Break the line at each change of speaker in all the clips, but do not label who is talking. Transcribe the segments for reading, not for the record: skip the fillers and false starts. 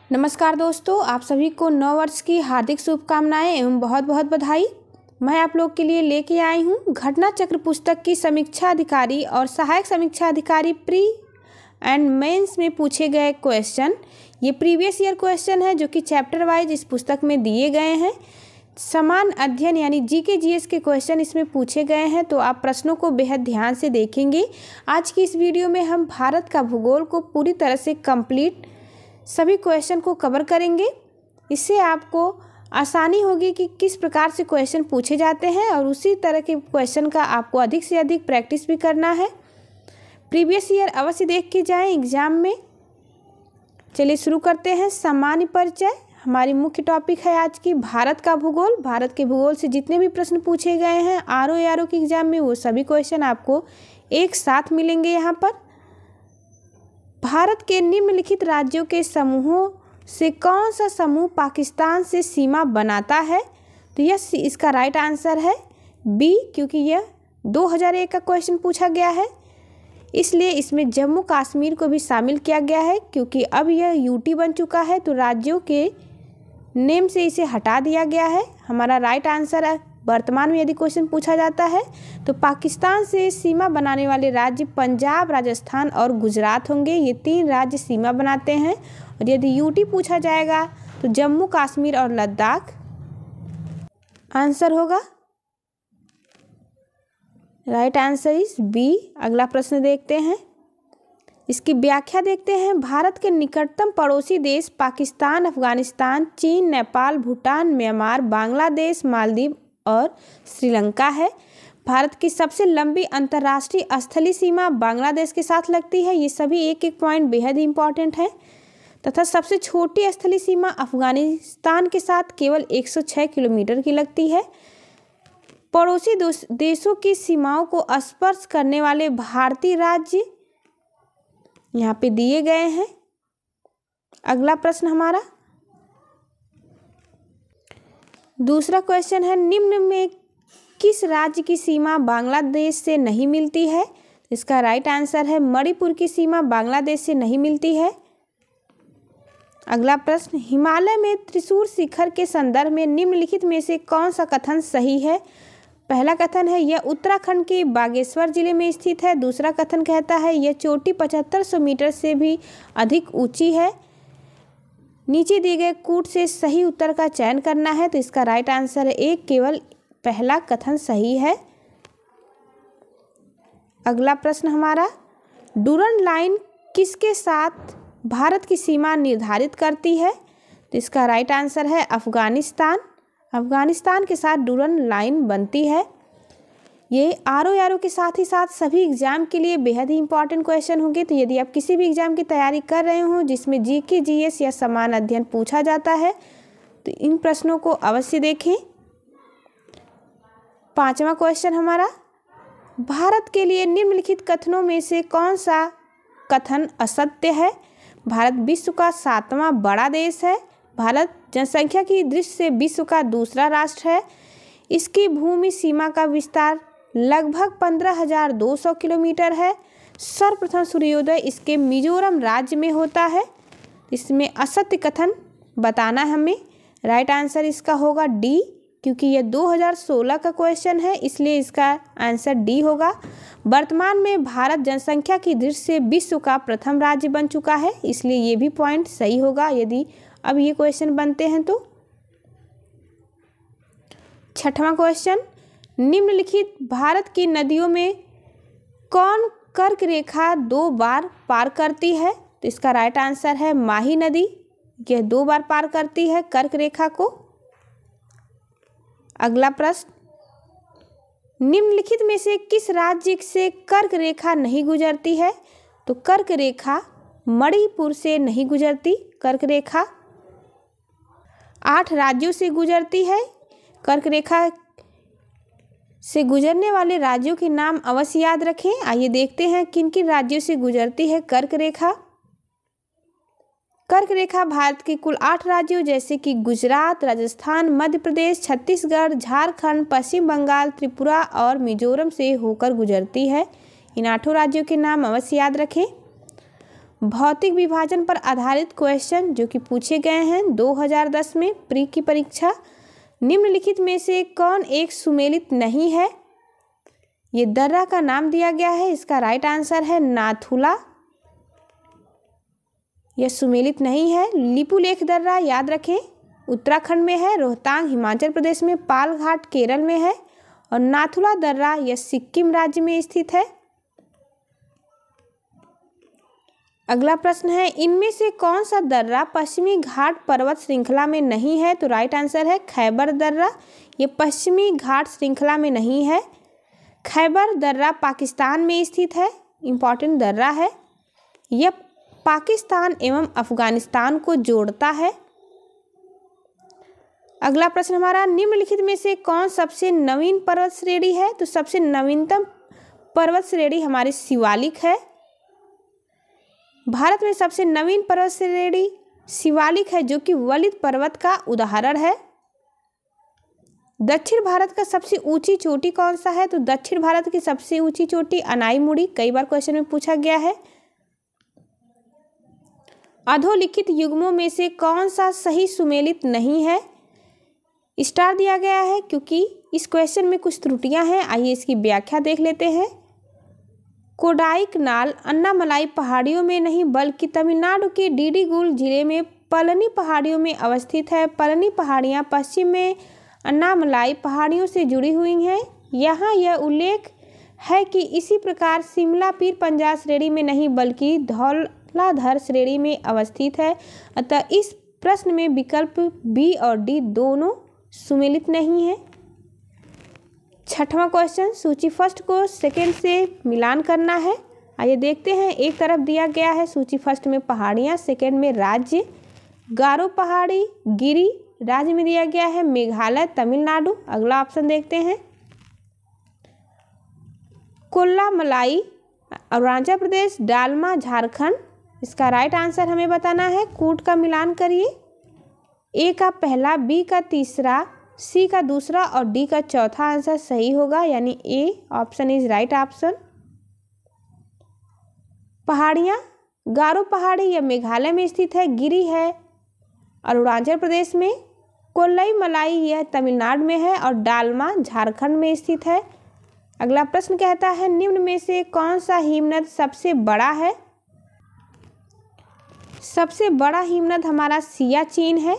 नमस्कार दोस्तों, आप सभी को नव वर्ष की हार्दिक शुभकामनाएं एवं बहुत बहुत बधाई। मैं आप लोग के लिए लेके आई हूँ घटना चक्र पुस्तक की समीक्षा अधिकारी और सहायक समीक्षा अधिकारी प्री एंड मेंस में पूछे गए क्वेश्चन। ये प्रीवियस ईयर क्वेश्चन है जो कि चैप्टर वाइज इस पुस्तक में दिए गए हैं। समान अध्ययन यानी जीके जीएस के क्वेश्चन इसमें पूछे गए हैं, तो आप प्रश्नों को बेहद ध्यान से देखेंगे। आज की इस वीडियो में हम भारत का भूगोल को पूरी तरह से कंप्लीट सभी क्वेश्चन को कवर करेंगे। इससे आपको आसानी होगी कि किस प्रकार से क्वेश्चन पूछे जाते हैं और उसी तरह के क्वेश्चन का आपको अधिक से अधिक प्रैक्टिस भी करना है। प्रीवियस ईयर अवश्य देख के जाएं एग्जाम में। चलिए शुरू करते हैं। सामान्य परिचय हमारी मुख्य टॉपिक है आज की भारत का भूगोल। भारत के भूगोल से जितने भी प्रश्न पूछे गए हैं आरओ के एग्जाम में, वो सभी क्वेश्चन आपको एक साथ मिलेंगे यहाँ पर। भारत के निम्नलिखित राज्यों के समूहों से कौन सा समूह पाकिस्तान से सीमा बनाता है? तो यह इसका राइट आंसर है बी, क्योंकि यह 2001 का क्वेश्चन पूछा गया है, इसलिए इसमें जम्मू कश्मीर को भी शामिल किया गया है। क्योंकि अब यह यूटी बन चुका है तो राज्यों के नेम से इसे हटा दिया गया है। हमारा राइट आंसर है, वर्तमान में यदि क्वेश्चन पूछा जाता है तो पाकिस्तान से सीमा बनाने वाले राज्य पंजाब, राजस्थान और गुजरात होंगे। ये 3 राज्य सीमा बनाते हैं। और यदि यूटी पूछा जाएगा तो जम्मू कश्मीर और लद्दाख आंसर होगा। Right answer is B. अगला प्रश्न देखते हैं, इसकी व्याख्या देखते हैं। भारत के निकटतम पड़ोसी देश पाकिस्तान, अफगानिस्तान, चीन, नेपाल, भूटान, म्यांमार, बांग्लादेश, मालदीव और श्रीलंका है। भारत की सबसे लंबी अंतर्राष्ट्रीय स्थलीय सीमा बांग्लादेश के साथ लगती है। ये सभी एक एक पॉइंट बेहद इंपॉर्टेंट है। तथा सबसे छोटी स्थलीय सीमा अफगानिस्तान के साथ केवल 106 किलोमीटर की लगती है। पड़ोसी देशों की सीमाओं को स्पर्श करने वाले भारतीय राज्य यहाँ पे दिए गए हैं। अगला प्रश्न हमारा दूसरा क्वेश्चन है, निम्न में किस राज्य की सीमा बांग्लादेश से नहीं मिलती है? इसका राइट आंसर है मणिपुर की सीमा बांग्लादेश से नहीं मिलती है। अगला प्रश्न, हिमालय में त्रिशूर शिखर के संदर्भ में निम्नलिखित में से कौन सा कथन सही है? पहला कथन है यह उत्तराखंड के बागेश्वर जिले में स्थित है। दूसरा कथन कहता है यह चोटी 7500 मीटर से भी अधिक ऊंची है। नीचे दिए गए कूट से सही उत्तर का चयन करना है, तो इसका राइट आंसर है एक, केवल पहला कथन सही है। अगला प्रश्न हमारा, डूरंड लाइन किसके साथ भारत की सीमा निर्धारित करती है? तो इसका राइट आंसर है अफगानिस्तान। अफगानिस्तान के साथ डूरंड लाइन बनती है। ये आरओ के साथ ही साथ सभी एग्जाम के लिए बेहद ही इंपॉर्टेंट क्वेश्चन होंगे। तो यदि आप किसी भी एग्जाम की तैयारी कर रहे हो जिसमें जीके जीएस या समान अध्ययन पूछा जाता है तो इन प्रश्नों को अवश्य देखें। 5वां क्वेश्चन हमारा, भारत के लिए निम्नलिखित कथनों में से कौन सा कथन असत्य है? भारत विश्व का 7वां बड़ा देश है। भारत जनसंख्या की दृष्टि से विश्व का दूसरा राष्ट्र है। इसकी भूमि सीमा का विस्तार लगभग 15,200 किलोमीटर है। सर्वप्रथम सूर्योदय इसके मिजोरम राज्य में होता है। इसमें असत्य कथन बताना है हमें। राइट आंसर इसका होगा डी, क्योंकि यह 2016 का क्वेश्चन है, इसलिए इसका आंसर डी होगा। वर्तमान में भारत जनसंख्या की दृष्टि से विश्व का प्रथम राज्य बन चुका है, इसलिए ये भी पॉइंट सही होगा यदि अब ये क्वेश्चन बनते हैं तो। 6वां क्वेश्चन, निम्नलिखित भारत की नदियों में कौन कर्क रेखा 2 बार पार करती है? तो इसका राइट आंसर है माही नदी। यह 2 बार पार करती है कर्क रेखा को। अगला प्रश्न, निम्नलिखित में से किस राज्य से कर्क रेखा नहीं गुजरती है? तो कर्क रेखा मणिपुर से नहीं गुजरती। कर्क रेखा 8 राज्यों से गुजरती है। कर्क रेखा से गुजरने वाले राज्यों के नाम अवश्य याद रखें। आइए देखते हैं किन किन राज्यों से गुजरती है कर्क रेखा। कर्क रेखा भारत के कुल 8 राज्यों जैसे कि गुजरात, राजस्थान, मध्य प्रदेश, छत्तीसगढ़, झारखंड, पश्चिम बंगाल, त्रिपुरा और मिजोरम से होकर गुजरती है। इन 8 राज्यों के नाम अवश्य याद रखें। भौतिक विभाजन पर आधारित क्वेश्चन जो कि पूछे गए हैं 2010 में प्री की परीक्षा। निम्नलिखित में से कौन एक सुमेलित नहीं है? ये दर्रा का नाम दिया गया है, इसका राइट आंसर है नाथुला। यह सुमेलित नहीं है। लिपुलेख दर्रा याद रखें उत्तराखंड में है, रोहतांग हिमाचल प्रदेश में, पालघाट केरल में है और नाथुला दर्रा यह सिक्किम राज्य में स्थित है। अगला प्रश्न है इनमें से कौन सा दर्रा पश्चिमी घाट पर्वत श्रृंखला में नहीं है? तो राइट आंसर है खैबर दर्रा। ये पश्चिमी घाट श्रृंखला में नहीं है। खैबर दर्रा पाकिस्तान में स्थित है, इम्पॉर्टेंट दर्रा है। यह पाकिस्तान एवं अफगानिस्तान को जोड़ता है। अगला प्रश्न हमारा निम्नलिखित में से कौन सबसे नवीन पर्वत श्रेणी है? तो सबसे नवीनतम पर्वत श्रेणी हमारी शिवालिक है। भारत में सबसे नवीन पर्वत श्रेणी शिवालिक है जो कि वलित पर्वत का उदाहरण है। दक्षिण भारत का सबसे ऊंची चोटी कौन सा है? तो दक्षिण भारत की सबसे ऊंची चोटी अनाईमुड़ी, कई बार क्वेश्चन में पूछा गया है। अधोलिखित युग्मों में से कौन सा सही सुमेलित नहीं है? स्टार दिया गया है क्योंकि इस क्वेश्चन में कुछ त्रुटियां हैं। आइए इसकी व्याख्या देख लेते हैं। कोडाईकनाल अन्नामलाई पहाड़ियों में नहीं बल्कि तमिलनाडु के डिडिगुल जिले में पलनी पहाड़ियों में अवस्थित है। पलनी पहाड़ियाँ पश्चिम में अन्नामलाई पहाड़ियों से जुड़ी हुई हैं। यहाँ यह उल्लेख है कि इसी प्रकार शिमला पीर पंजाब श्रेणी में नहीं बल्कि धौलाधर श्रेणी में अवस्थित है। अतः इस प्रश्न में विकल्प बी और डी दोनों सुमेलित नहीं है। छठवां क्वेश्चन, सूची फर्स्ट को सेकंड से मिलान करना है। आइए देखते हैं। एक तरफ दिया गया है सूची फर्स्ट में पहाड़ियाँ, सेकंड में राज्य गारो पहाड़ी गिरी, राज्य में दिया गया है मेघालय तमिलनाडु। अगला ऑप्शन देखते हैं कोल्लामलाई अरुणाचल प्रदेश, डालमा झारखंड। इसका राइट आंसर हमें बताना है। कूट का मिलान करिए। ए का पहला, बी का तीसरा, सी का दूसरा और डी का चौथा आंसर सही होगा, यानी A option is right option. पहाड़ियाँ गारो पहाड़ी यह मेघालय में स्थित है, गिरी है अरुणाचल प्रदेश में, कोल्लई मलाई यह तमिलनाडु में है और डालमा झारखंड में स्थित है। अगला प्रश्न कहता है निम्न में से कौन सा हिमनद सबसे बड़ा है? सबसे बड़ा हिमनद हमारा सियाचिन है।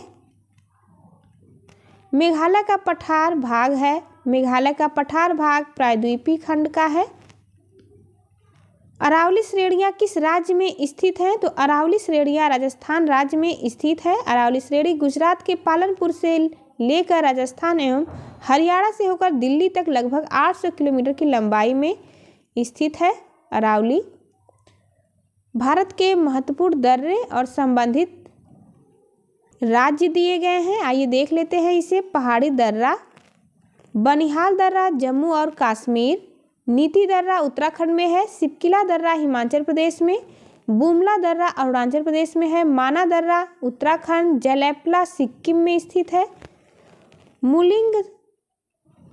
मेघालय का पठार भाग है। मेघालय का पठार भाग प्रायद्वीपीय खंड का है। अरावली श्रेणियाँ किस राज्य में स्थित हैं? तो अरावली श्रेणियाँ राजस्थान राज्य में स्थित है। अरावली श्रेणी गुजरात के पालनपुर से लेकर राजस्थान एवं हरियाणा से होकर दिल्ली तक लगभग 800 किलोमीटर की लंबाई में स्थित है। अरावली भारत के महत्वपूर्ण दर्रे और संबंधित राज्य दिए गए हैं। आइए देख लेते हैं इसे। पहाड़ी दर्रा बनिहाल दर्रा जम्मू और कश्मीर, नीति दर्रा उत्तराखंड में है, सिपकिला दर्रा हिमाचल प्रदेश में, बुमला दर्रा अरुणाचल प्रदेश में है, माना दर्रा उत्तराखंड, जलैपला सिक्किम में स्थित है,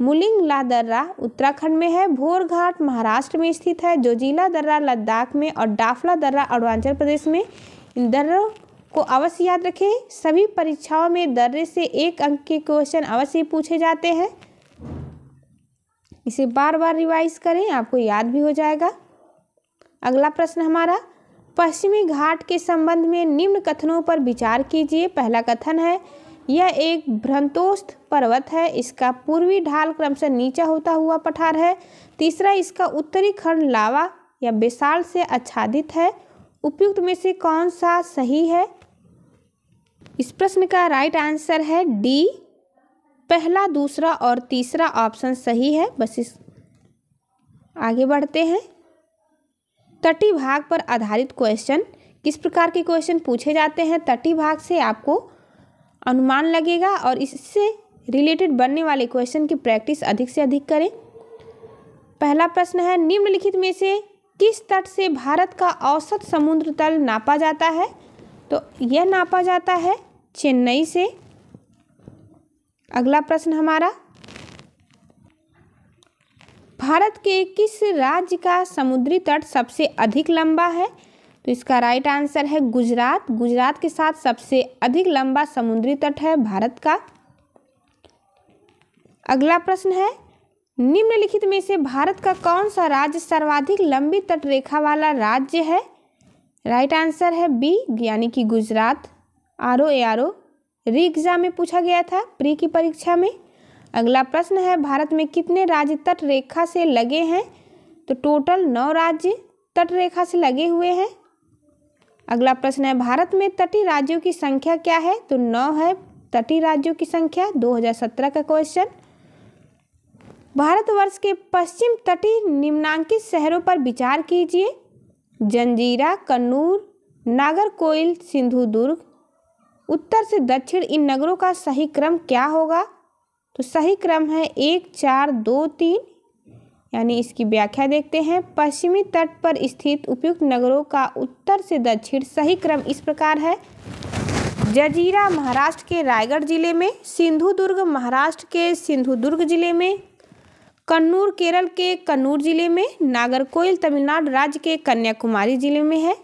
मुलिंगला दर्रा उत्तराखंड में है, भोरघाट महाराष्ट्र में स्थित है, जोजिला दर्रा लद्दाख में और डाफला दर्रा अरुणाचल प्रदेश में। इन दर्रों को अवश्य याद रखें। सभी परीक्षाओं में दर्रे से 1 अंक के क्वेश्चन अवश्य पूछे जाते हैं। इसे बार बार रिवाइज करें, आपको याद भी हो जाएगा। अगला प्रश्न हमारा पश्चिमी घाट के संबंध में निम्न कथनों पर विचार कीजिए। पहला कथन है यह एक भ्रंतोस्थ पर्वत है, इसका पूर्वी ढाल क्रमशः नीचा होता हुआ पठार है। तीसरा, इसका उत्तरी खंड लावा या बेसाल्ट से आच्छादित है। उपयुक्त में से कौन सा सही है? इस प्रश्न का राइट आंसर है डी, पहला, दूसरा और तीसरा ऑप्शन सही है। बस इस आगे बढ़ते हैं। तटीय भाग पर आधारित क्वेश्चन, किस प्रकार के क्वेश्चन पूछे जाते हैं? तटीय भाग से आपको अनुमान लगेगा और इससे रिलेटेड बनने वाले क्वेश्चन की प्रैक्टिस अधिक से अधिक करें। पहला प्रश्न है निम्नलिखित में से किस तट से भारत का औसत समुद्र तल नापा जाता है? तो यह नापा जाता है चेन्नई से। अगला प्रश्न हमारा भारत के किस राज्य का समुद्री तट सबसे अधिक लंबा है? तो इसका राइट आंसर है गुजरात। गुजरात के साथ सबसे अधिक लंबा समुद्री तट है भारत का। अगला प्रश्न है, निम्नलिखित में से भारत का कौन सा राज्य सर्वाधिक लंबी तट रेखा वाला राज्य है? राइट आंसर है बी यानी कि गुजरात। ROARO री एग्जाम में पूछा गया था, प्री की परीक्षा में। अगला प्रश्न है, भारत में कितने राज्य तट रेखा से लगे हैं? तो टोटल 9 राज्य तट रेखा से लगे हुए हैं। अगला प्रश्न है, भारत में तटीय राज्यों की संख्या क्या है? तो 9 है तटीय राज्यों की संख्या, 2017 का क्वेश्चन। भारतवर्ष के पश्चिम तटीय निम्नांकित शहरों पर विचार कीजिए। जंजीरा, कन्नूर, नागरकोइल, सिंधुदुर्ग। उत्तर से दक्षिण इन नगरों का सही क्रम क्या होगा? तो सही क्रम है 1 4 2 3। यानी इसकी व्याख्या देखते हैं। पश्चिमी तट पर स्थित उपयुक्त नगरों का उत्तर से दक्षिण सही क्रम इस प्रकार है। जंजीरा महाराष्ट्र के रायगढ़ जिले में, सिंधुदुर्ग महाराष्ट्र के सिंधुदुर्ग जिले में, कन्नूर केरल के कन्नूर जिले में, नागरकोइल तमिलनाडु राज्य के कन्याकुमारी जिले में है।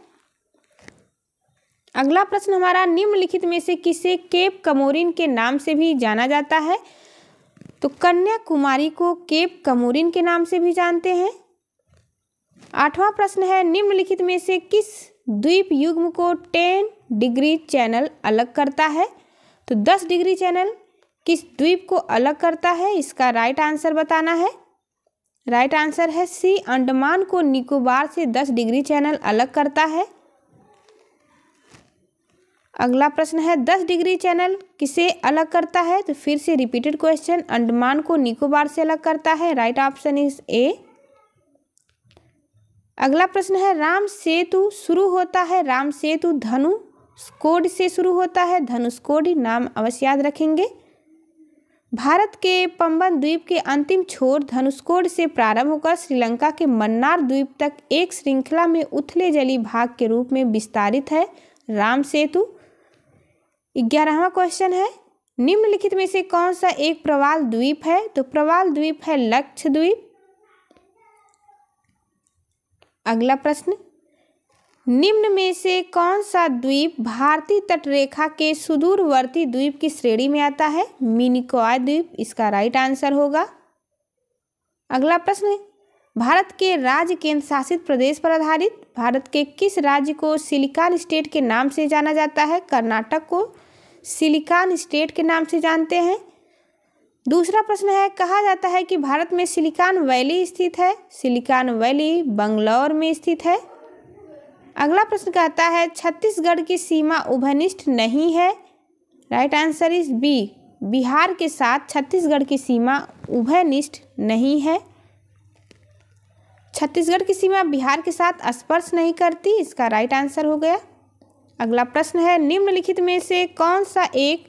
अगला प्रश्न हमारा, निम्नलिखित में से किसे केप कमोरिन के नाम से भी जाना जाता है? तो कन्याकुमारी को केप कमोरिन के नाम से भी जानते हैं। 8वां प्रश्न है, निम्नलिखित में से किस द्वीप युग्म को 10 डिग्री चैनल अलग करता है? तो 10 डिग्री चैनल किस द्वीप को अलग करता है? इसका राइट आंसर बताना है। राइट आंसर है सी, अंडमान को निकोबार से 10 डिग्री चैनल अलग करता है। अगला प्रश्न है, 10 डिग्री चैनल किसे अलग करता है? तो फिर से रिपीटेड क्वेश्चन, अंडमान को निकोबार से अलग करता है। Right option is a. अगला प्रश्न है, राम सेतु शुरू होता है, राम सेतु धनुषकोड से शुरू होता है। धनुषकोडी नाम अवश्य याद रखेंगे। भारत के पंबन द्वीप के अंतिम छोर धनुषकोड से प्रारंभ होकर श्रीलंका के मन्नार द्वीप तक एक श्रृंखला में उथले जली भाग के रूप में विस्तारित है राम सेतु। 11वां क्वेश्चन है, निम्नलिखित में से कौन सा एक प्रवाल द्वीप है? तो प्रवाल द्वीप है लक्षद्वीप। अगला प्रश्न, निम्न में से कौन सा द्वीप भारतीय तटरेखा के सुदूरवर्ती द्वीप की श्रेणी में आता है? मिनिकॉय द्वीप इसका राइट आंसर होगा। अगला प्रश्न, भारत के राज्य केंद्र शासित प्रदेश पर आधारित भारत के किस राज्य को सिलिकॉन स्टेट के नाम से जाना जाता है? कर्नाटक को सिलिकॉन स्टेट के नाम से जानते हैं। दूसरा प्रश्न है, कहा जाता है कि भारत में सिलिकॉन वैली स्थित है। सिलिकॉन वैली बंगलौर में स्थित है। अगला प्रश्न कहता है, छत्तीसगढ़ की सीमा उभयनिष्ठ नहीं है। Right answer is B, Bihar के साथ छत्तीसगढ़ की सीमा उभयनिष्ठ नहीं है। छत्तीसगढ़ की सीमा बिहार के साथ स्पर्श नहीं करती, इसका राइट आंसर हो गया। अगला प्रश्न है, निम्नलिखित में से कौन सा एक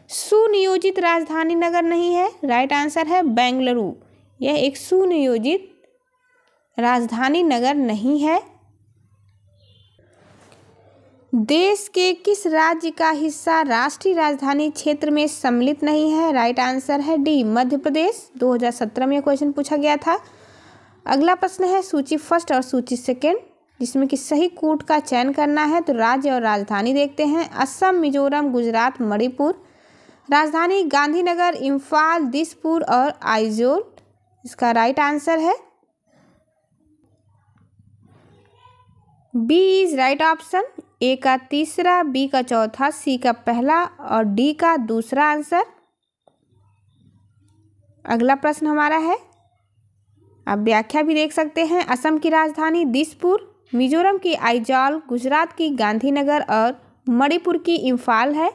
सुनियोजित राजधानी नगर नहीं है? राइट आंसर है बेंगलुरु। यह एक सुनियोजित राजधानी नगर नहीं है। देश के किस राज्य का हिस्सा राष्ट्रीय राजधानी क्षेत्र में सम्मिलित नहीं है? राइट आंसर है डी, मध्य प्रदेश। 2017 में क्वेश्चन पूछा गया था। अगला प्रश्न है, सूची फर्स्ट और सूची सेकेंड, जिसमें कि सही कूट का चयन करना है। तो राज्य और राजधानी देखते हैं। असम, मिजोरम, गुजरात, मणिपुर। राजधानी गांधीनगर, इम्फाल, दिसपुर और आइजोल इसका राइट आंसर है। B is right option. A का तीसरा, बी का चौथा, सी का पहला और डी का दूसरा आंसर। अगला प्रश्न हमारा है, आप व्याख्या भी देख सकते हैं। असम की राजधानी दिसपुर, मिजोरम की आइजॉल, गुजरात की गांधीनगर और मणिपुर की इम्फाल है।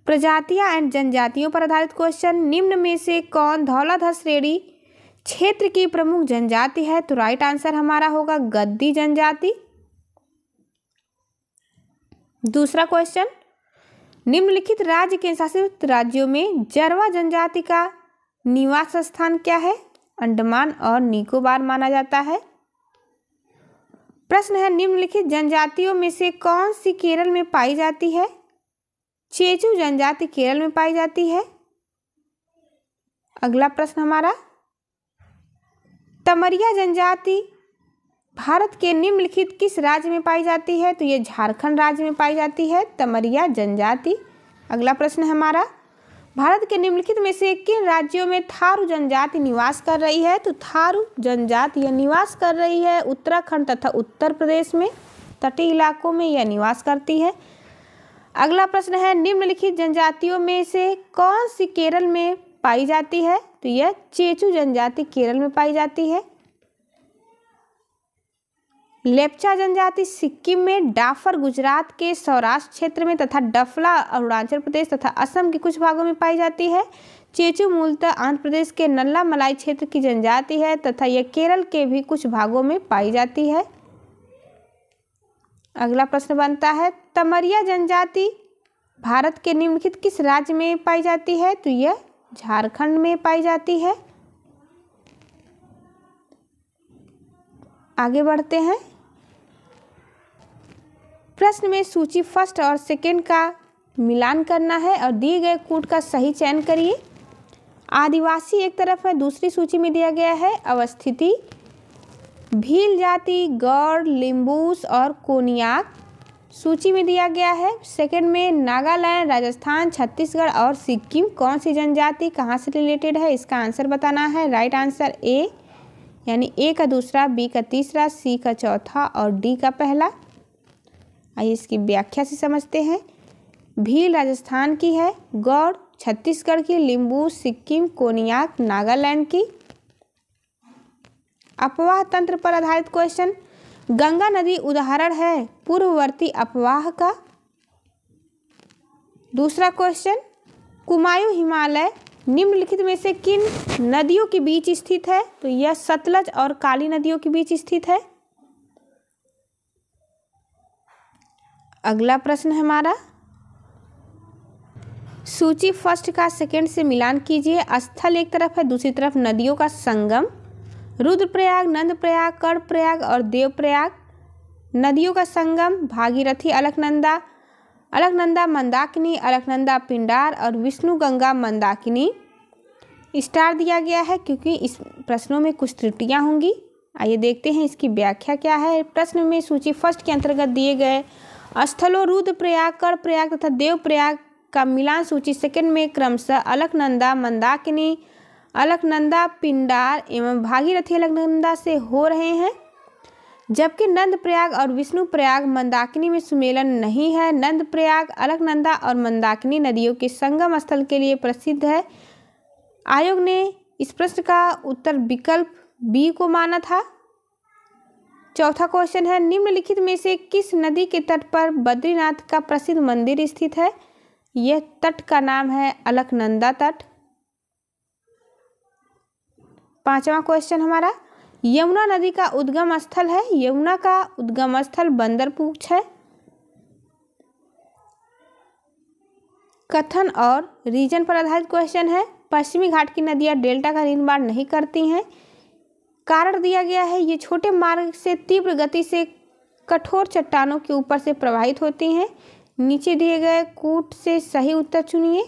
प्रजातियां एंड जनजातियों पर आधारित क्वेश्चन, निम्न में से कौन धौलाधर श्रेणी क्षेत्र की प्रमुख जनजाति है? तो राइट आंसर हमारा होगा गद्दी जनजाति। दूसरा क्वेश्चन, निम्नलिखित राज्य के शासित राज्यों में जरवा जनजाति का निवास स्थान क्या है? अंडमान और निकोबार माना जाता है। प्रश्न है, निम्नलिखित जनजातियों में से कौन सी केरल में पाई जाती है? चेचू जनजाति केरल में पाई जाती है। अगला प्रश्न हमारा, तमरिया जनजाति भारत के निम्नलिखित किस राज्य में पाई जाती है? तो ये झारखंड राज्य में पाई जाती है तमरिया जनजाति। अगला प्रश्न है हमारा, भारत के निम्नलिखित में से किन राज्यों में थारू जनजाति निवास कर रही है? तो थारू जनजाति यह निवास कर रही है उत्तराखंड तथा उत्तर प्रदेश में, तटीय इलाकों में यह निवास करती है। अगला प्रश्न है, निम्नलिखित जनजातियों में से कौन सी केरल में पाई जाती है? तो यह चेचू जनजाति केरल में पाई जाती है। लेप्चा जनजाति सिक्किम में, डाफर गुजरात के सौराष्ट्र क्षेत्र में तथा डफला अरुणाचल प्रदेश तथा असम के कुछ भागों में पाई जाती है। चेचू मूलतः आंध्र प्रदेश के नल्ला मलाई क्षेत्र की जनजाति है तथा यह केरल के भी कुछ भागों में पाई जाती है। अगला प्रश्न बनता है, तमरिया जनजाति भारत के निम्नलिखित किस राज्य में पाई जाती है? तो यह झारखंड में पाई जाती है। आगे बढ़ते हैं, प्रश्न में सूची फर्स्ट और सेकंड का मिलान करना है और दिए गए कूट का सही चयन करिए। आदिवासी एक तरफ है, दूसरी सूची में दिया गया है अवस्थिति, भील जाति, गौड़, लिम्बूस और कोनियाक सूची में दिया गया है। सेकंड में नागालैंड, राजस्थान, छत्तीसगढ़ और सिक्किम कौन सी जनजाति कहाँ से रिलेटेड है, इसका आंसर बताना है। राइट आंसर ए, यानी ए का दूसरा, बी का तीसरा, सी का चौथा और डी का पहला। आइए इसकी व्याख्या से समझते हैं। भील राजस्थान की है, गौड़ छत्तीसगढ़ की, लिम्बू सिक्किम, कोनियाक नागालैंड की। अपवाह तंत्र पर आधारित क्वेश्चन, गंगा नदी उदाहरण है पूर्ववर्ती अपवाह का। दूसरा क्वेश्चन, कुमायूं हिमालय निम्नलिखित में से किन नदियों के बीच स्थित है? तो यह सतलज और काली नदियों के बीच स्थित है। अगला प्रश्न है हमारा, सूची फर्स्ट का सेकंड से मिलान कीजिए। स्थल एक तरफ है, दूसरी तरफ नदियों का संगम, रुद्रप्रयाग, नंदप्रयाग, कर्णप्रयाग और देवप्रयाग। नदियों का संगम भागीरथी, अलकनंदा, अलकनंदा मंदाकिनी, अलकनंदा पिंडार और विष्णु गंगा मंदाकिनी। स्टार दिया गया है क्योंकि इस प्रश्नों में कुछ त्रुटियां होंगी। आइए देखते हैं इसकी व्याख्या क्या है। प्रश्न में सूची फर्स्ट के अंतर्गत दिए गए स्थलों रुद्रप्रयाग, कर्णप्रयाग तथा देवप्रयाग का मिलान सूची सेकंड में क्रमशः अलकनंदा मंदाकिनी, अलकनंदा पिंडार एवं भागीरथी अलकनंदा से हो रहे हैं, जबकि नंदप्रयाग और विष्णुप्रयाग मंदाकिनी में सुमेलन नहीं है। नंदप्रयाग अलकनंदा और मंदाकिनी नदियों के संगम स्थल के लिए प्रसिद्ध है। आयोग ने इस प्रश्न का उत्तर विकल्प बी को माना था। चौथा क्वेश्चन है, निम्नलिखित में से किस नदी के तट पर बद्रीनाथ का प्रसिद्ध मंदिर स्थित है? यह तट का नाम है अलकनंदा तट। पांचवा क्वेश्चन हमारा, यमुना नदी का उद्गम स्थल है। यमुना का उद्गम स्थल बंदरपूछ है। कथन और रीजन पर आधारित क्वेश्चन है। पश्चिमी घाट की नदियां डेल्टा का निर्माण नहीं करती हैं। कारण दिया गया है, ये छोटे मार्ग से तीव्र गति से कठोर चट्टानों के ऊपर से प्रवाहित होती हैं। नीचे दिए गए कूट से सही उत्तर चुनिए।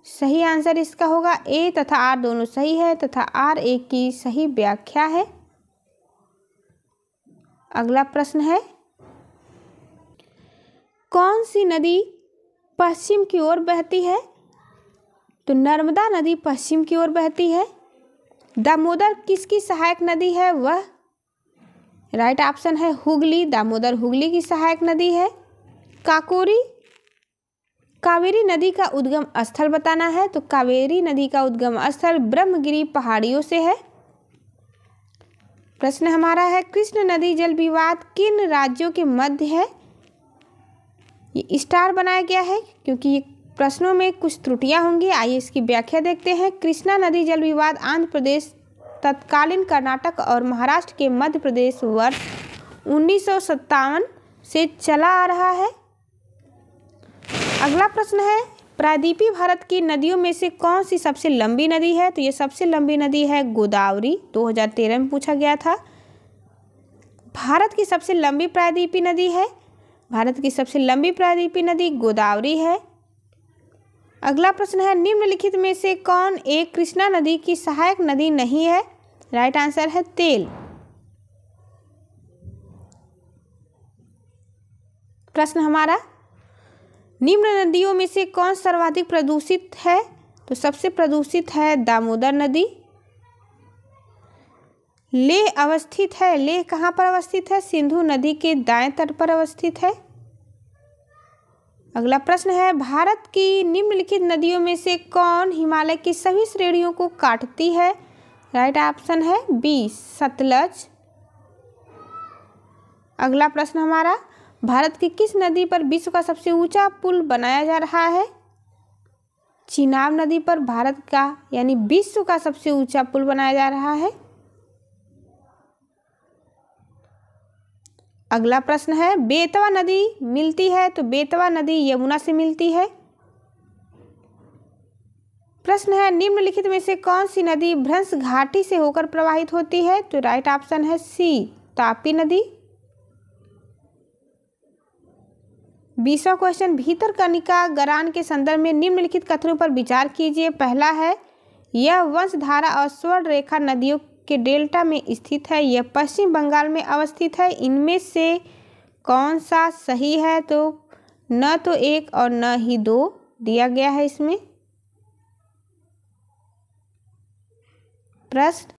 सही आंसर इसका होगा ए तथा आर दोनों सही है तथा आर ए की सही व्याख्या है। अगला प्रश्न है, कौन सी नदी पश्चिम की ओर बहती है? तो नर्मदा नदी पश्चिम की ओर बहती है। दामोदर किसकी सहायक नदी है? वह राइट ऑप्शन है हुगली। दामोदर हुगली की सहायक नदी है। कावेरी नदी का उद्गम स्थल बताना है। तो कावेरी नदी का उद्गम स्थल ब्रह्मगिरी पहाड़ियों से है। प्रश्न हमारा है, कृष्ण नदी जल विवाद किन राज्यों के मध्य है? ये स्टार बनाया गया है क्योंकि ये प्रश्नों में कुछ त्रुटियां होंगी। आइए इसकी व्याख्या देखते हैं। कृष्णा नदी जल विवाद आंध्र प्रदेश, तत्कालीन कर्नाटक और महाराष्ट्र के मध्य प्रदेश वर्ष 1957 से चला आ रहा है। अगला प्रश्न है, प्रायद्वीपीय भारत की नदियों में से कौन सी सबसे लंबी नदी है? तो ये सबसे लंबी नदी है गोदावरी। 2013 में पूछा गया था। भारत की सबसे लंबी प्रायद्वीपीय नदी है, भारत की सबसे लंबी प्रायद्वीपीय नदी गोदावरी है। अगला प्रश्न है, निम्नलिखित में से कौन एक कृष्णा नदी की सहायक नदी नहीं है? राइट आंसर है तेल। प्रश्न हमारा, निम्न नदियों में से कौन सर्वाधिक प्रदूषित है? तो सबसे प्रदूषित है दामोदर नदी। लेह अवस्थित है, लेह कहाँ पर अवस्थित है? सिंधु नदी के दाएं तट पर अवस्थित है। अगला प्रश्न है, भारत की निम्नलिखित नदियों में से कौन हिमालय की सभी श्रेणियों को काटती है? राइट ऑप्शन है बी, सतलज। अगला प्रश्न हमारा, भारत की किस नदी पर विश्व का सबसे ऊंचा पुल बनाया जा रहा है? चिनाब नदी पर भारत का यानी विश्व का सबसे ऊंचा पुल बनाया जा रहा है। अगला प्रश्न है, बेतवा नदी मिलती है, तो बेतवा नदी यमुना से मिलती है। प्रश्न है, निम्नलिखित में से कौन सी नदी भ्रंश घाटी से होकर प्रवाहित होती है? तो राइट ऑप्शन है सी, तापी नदी। 20वां क्वेश्चन, भीतरकनिका गरान के संदर्भ में निम्नलिखित कथनों पर विचार कीजिए। पहला है, यह वंशधारा और स्वर्ण रेखा नदियों के डेल्टा में स्थित है, यह पश्चिम बंगाल में अवस्थित है। इनमें से कौन सा सही है? तो न तो 1 और न ही 2 दिया गया है इसमें। प्रश्न